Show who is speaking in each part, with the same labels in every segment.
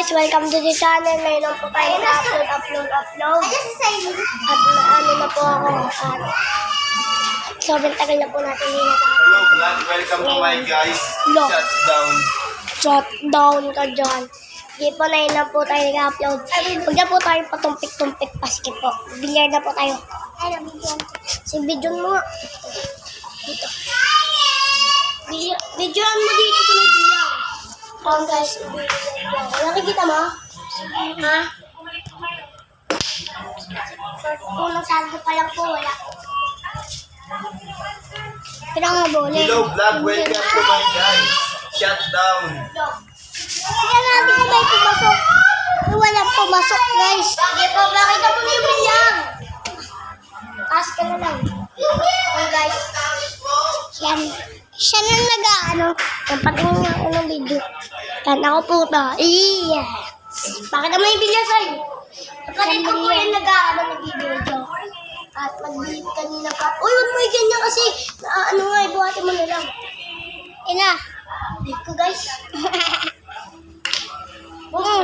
Speaker 1: guys, welcome to the channel. Ngayon po tayo na-upload. At ano na po ako. Sobrang tagal na po natin yung
Speaker 2: Hello vlog, welcome to my guys.
Speaker 1: Shutdown ka dyan. Hindi po na yun na po tayo nag-upload. Huwag na po tayo patumpik-tumpik paskit po. Bilyar na po tayo. Si video mo. Dito. Videoan mo dito sa may bilyar. Guys, nakikita mo? Ha? Unang saldo pa lang po, wala. Pero nga bole.
Speaker 2: Hello vlog, welcome to my guys. Shutdown.
Speaker 1: Kaya natin kung may pumasok. Walang pumasok, guys. Sige po, bakit ako na yung bilyang? Taas ka na lang. Guys. Siya na nag-ano. Napatingin nga ako ng video. Yan ako po ito. Iya. Bakit naman yung bilyang sa'yo? Kapatid ko po yung nag-ano ng video. At mag-delete kanina pa. Uy, huwag mo yung ganyan kasi. Ano nga, ibuhatin mo na lang. Ina. Delete ko, guys.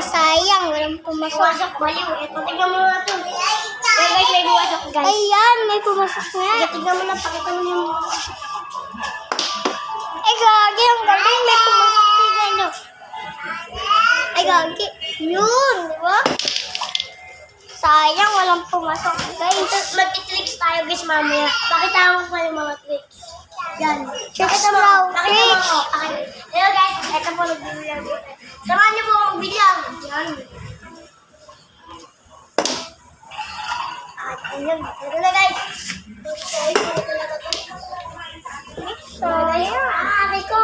Speaker 1: Sayang. Walang pumasok. Pumasok, baliw. Ito, tignan mo na ito. Guys, may pumasok, guys. Ayan, may pumasok nga. Tignan mo na, pakita mo yung... Ay, gagi. Ang galing. May pumasok. Tignan nyo. Ay, gagi. Yun, di ba? Sayang, walang pumasok. Guys, mag-tricks tayo, guys, mamaya. Pakita mo pa yung mga tricks. Yan. Pakita mo. Pakita mo. Hello, guys. Ito po, nagbibilang. Samahan niyo po ang bilang. Yan. At yun. Ito na, guys. Sayang. Ari ko.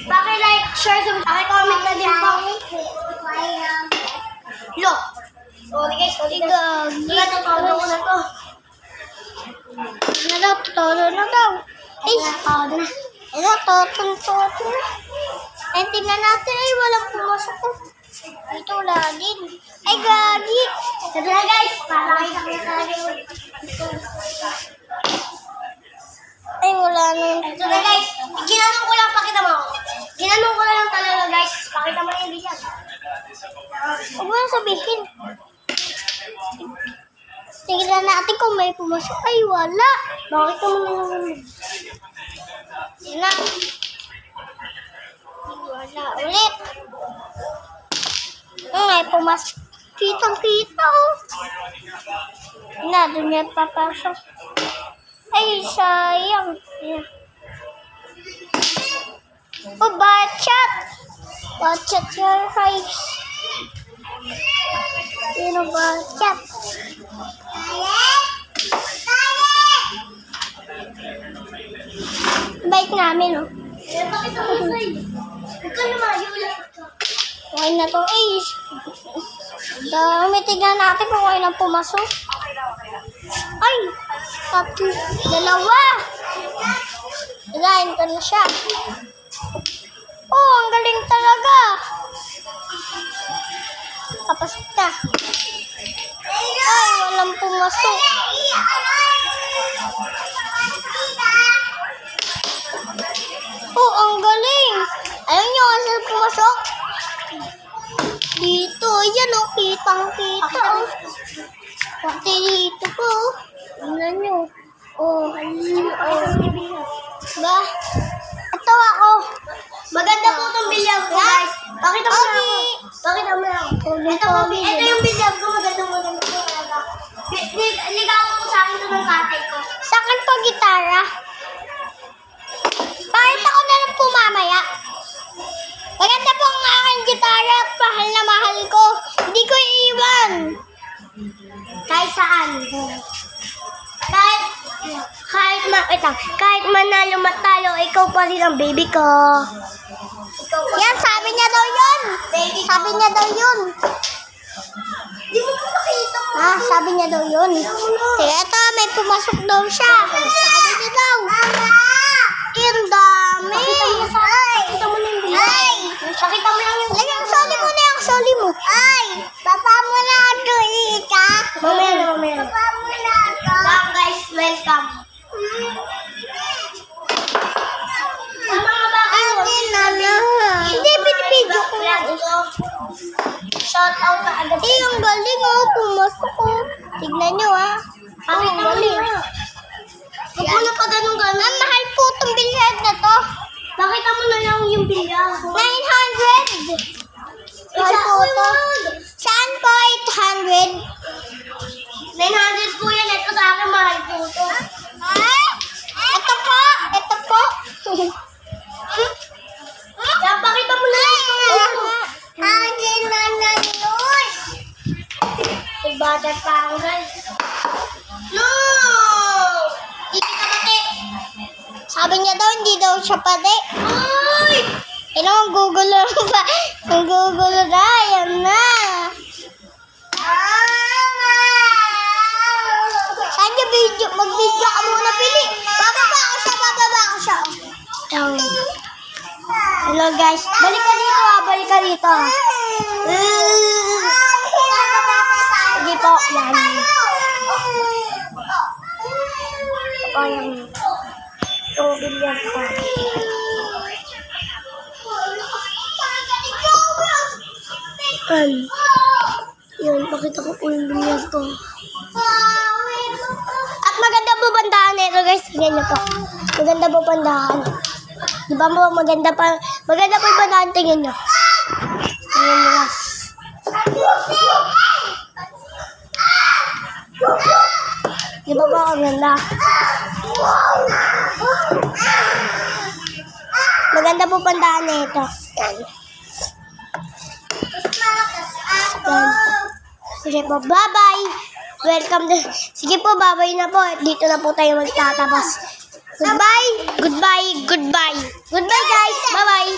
Speaker 1: Paki-like, share, subscribe, comment na din po. Lo. Sorry guys, sorry guys. Natuturo ko na to. Natuturo na daw. Ay, natuturo na. Natuturo na. Ay, tingnan natin. Ay, walang pumasok ko. Ito, wala din. Ay, gagi. Ito na guys. Para kayo nakita natin. Ay, wala na. Ito na guys. Ginanong ko lang, pakita mo. Ginanong ko lang talaga guys. Pakita mo yung bilang. Huwag mo na sabihin. Tingnan natin kung may pumasok. Ay, wala. Bakit ka mo naman? Yan na. Wala ulit. May pumasok. Kitang-kita oh. Na, doon yan papasok. Ay, sayang. Oh, bachat. Bachat your eyes. Yun ang bachat. Bait namin, oh. Bakit ako sa'yo? Huwag ka naman, okay na to, Ace. Dami, tignan natin kung kayo nang pumasok. Ay, tatlo, dalawa. Line ka na siya. Oh, ang galing talaga. Papasok na. Ay, walang pumasok. Oh, ang galing. Alam niyo kung saan pumasok? Dito, yan oh, kitang-kita oh. Pati dito po oh. Tingnan nyo. Oh, ba? Ito ako. Maganda po itong bilyag ko, guys. Pakita mo na ako. Pakita mo na ako. Ito yung bilyag ko. Maganda po talaga. Ligawan ko sa akin ito ng tatay ko. Sa akin po, gitara. Bakit ako na lang po mamaya? Maganda po ang aking gitara at mahal na mahal ko. Hindi ko iiwan. Kahit saan. Kahit manalo matalo, ikaw pa rin ang baby ko. Yan, sabi niya daw yun. Sabi niya daw yun. Di mo ko makita mo. Sabi niya daw yun. Sige, ito, may pumasok daw siya. Sabi niya daw. Mama! Ang dami. Pakita mo na yung bilang. Ay! Pakita mo lang yung bilang. Lagyan, soli mo na yung soli mo. Ay! Papa mo na ito, Ika. Mamaya na, mamaya na. Papa mo na ito. Wow, guys, welcome. Ang mga baka mo. Hindi, Shout out na agad. Eh, ang galing oh. Pumasok oh. Tignan nyo ah. Ang galing. Huwag mo na pa ganun-ganun. Ang mahal po itong bilyard na to. Bakit mo na lang yung bilyard? 900! Mahal po ito. Saan po 800? 900 po yan. Ito sa akin mahal po ito. Ito po. Ito po. Kaya pakita mo na lang ito. Hangin na yun. Bata pa ako guys. No! Hindi kita pati. Sabi niya daw, hindi daw siya pati. Ay! Ang gugulo ba? Ang gugulo na. Ayan na. Saan niya video? Mag-video ka muna, Pili. Bababa ako siya, bababa ako siya. Hello guys. Balik ka dito ah, balik ka dito ah. Sige po, yan. O, yan. Tubig yan po. Yun, pakita ko po yung binyag ko. At maganda po bandahan nito guys. Tingnan niyo po. Maganda po bandahan. Di ba mo maganda po yung bandahan. Tingnan niyo. Tingnan niyo guys. Di ba po ang ganda? Maganda po bandahan nito. Yan. Yan. Sige po, bye-bye. Welcome to... Sige po, bye-bye na po. Dito na po tayo magtatapos. Goodbye, goodbye, goodbye. Goodbye guys, bye-bye.